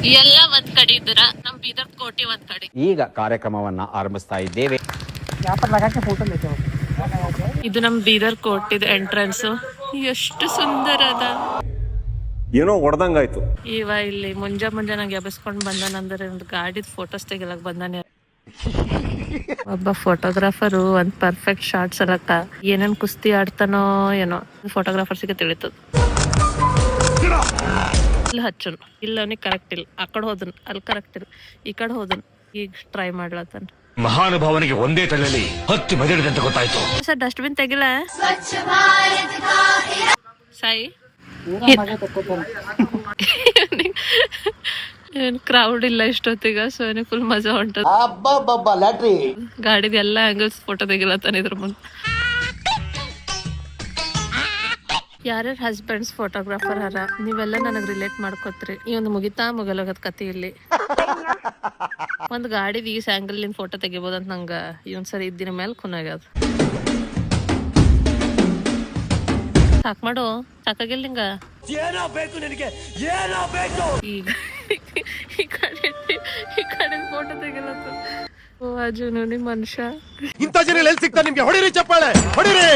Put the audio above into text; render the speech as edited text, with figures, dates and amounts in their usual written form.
ಎಲ್ಲ ಒಂದ್ ಕಡೆ ಇದ್ರ ನಮ್ ಬೀದರ್ ಕೋಟೆ ಒಂದ್ ಕಡೆ. ಈಗ ಕಾರ್ಯಕ್ರಮವನ್ನ ಆರಂಭಿಸ್ತಾ ಇದ್ದೇವೆ. ಇದು ನಮ್ ಬೀದರ್ ಕೋಟೆದ ಎಂಟ್ರೆನ್ಸ್. ಎಷ್ಟು ಸುಂದರ ಅದ. ಏನೋ ಹೊಡೆದಂಗಾಯ್ತು. ಇವ ಇಲ್ಲಿ ಮುಂಜಾ ನಂಗೆ ಎಬ್ಬಿಸ್ಕೊಂಡ್ ಬಂದಾನಂದ್ರೆ ಒಂದು ಗಾಡಿದ ಫೋಟೋಸ್ ತೆಗಿಲಕ್ ಬಂದಾನೆ. ಒಬ್ಬ ಫೋಟೋಗ್ರಾಫರು ಒಂದ್ ಪರ್ಫೆಕ್ಟ್ ಶಾರ್ಟ್ಸ್ ಅಲಕ್ಕ ಏನೇನ್ ಕುಸ್ತಿ ಆಡ್ತಾನೋ ಏನೋ ಫೋಟೋಗ್ರಾಫರ್ಸಿಗೆ ತಿಳಿತದ. ಇಲ್ಲಿ ಹಚ್ಚನ್ ಇಲ್ಲ ಅವನಿಗೆ ಕರೆಕ್ಟ್ ಇಲ್ಲ, ಆ ಕಡೆ ಹೋದನ್ ಅಲ್ಲಿ ಕರೆಕ್ಟ್ ಇಲ್ಲ, ಈ ಕಡೆ ಹೋದನ್ ಈಗ ಟ್ರೈ ಮಾಡ್ಲತ್ತಾನ. ಮಹಾನುಭಾವನಿಗೆ ಒಂದೇ ತಲೆಯಲ್ಲಿ 10 ಮೆದಳಿದೆ ಅಂತ ಗೊತ್ತಾಯ್ತು. ಸರ್ ಡಸ್ಟ್ಬಿನ್ ತೆಗಿಲ ಸಾಯಿ. ಏನ್ ಕ್ರೌಡ್ ಇಲ್ಲ ಇಷ್ಟೊತ್ತಿಗ, ಸೊ ಫುಲ್ ಮಜಾ ಹೊಂಟದ. ಗಾಡಿದ ಎಲ್ಲಾ ಆಂಗಲ್ಸ್ ಫೋಟೋ ತೆಗಿಲತ್ತಾನ ಇದ್ರ ಮುಂದೆ. ಯಾರ್ಯಾರ ಹಸ್ಬೆಂಡ್ಸ್ ಫೋಟೋಗ್ರಾಫರ್ ಹರ ನೀವೆಲ್ಲ ನನಗ್ ರಿಲೇಟ್ ಮಾಡ್ಕೋತ್ರಿ. ಈ ಒಂದು ಮುಗಿಲೋಗದ್ ಕತಿ ಇಲ್ಲಿ. ಒಂದ್ ಗಾಡಿದ ಈ ಆಂಗಲ್ ನಿನ್ ಫೋಟೋ ತೆಗಿಬೋದಂತ ನಂಗ ಇವನ್ ಸರಿ ಇದ್ದಿನ ಮೇಲೆ ಖುನಾಗ್ಯದ. ಸಾಕ್ ಮಾಡು, ಸಾಕಾಗಿಲ್ಲ ನಿಂಗ? ಈಗ ಈ ಕಡೆ ಫೋಟೋ ತೆಗಿಲತ್ತ. ಓ ಅಜುನು ನಿಮ್ ಮನುಷ್ಯ. ಇಂಥ ಜನ ಎಲ್ಲಿ ಸಿಗ್ತಾರೆ ನಿಮ್ಗೆ? ಹೊಡಿರಿ ಚಪ್ಪಾಳೆ ಹೊಡಿರಿ.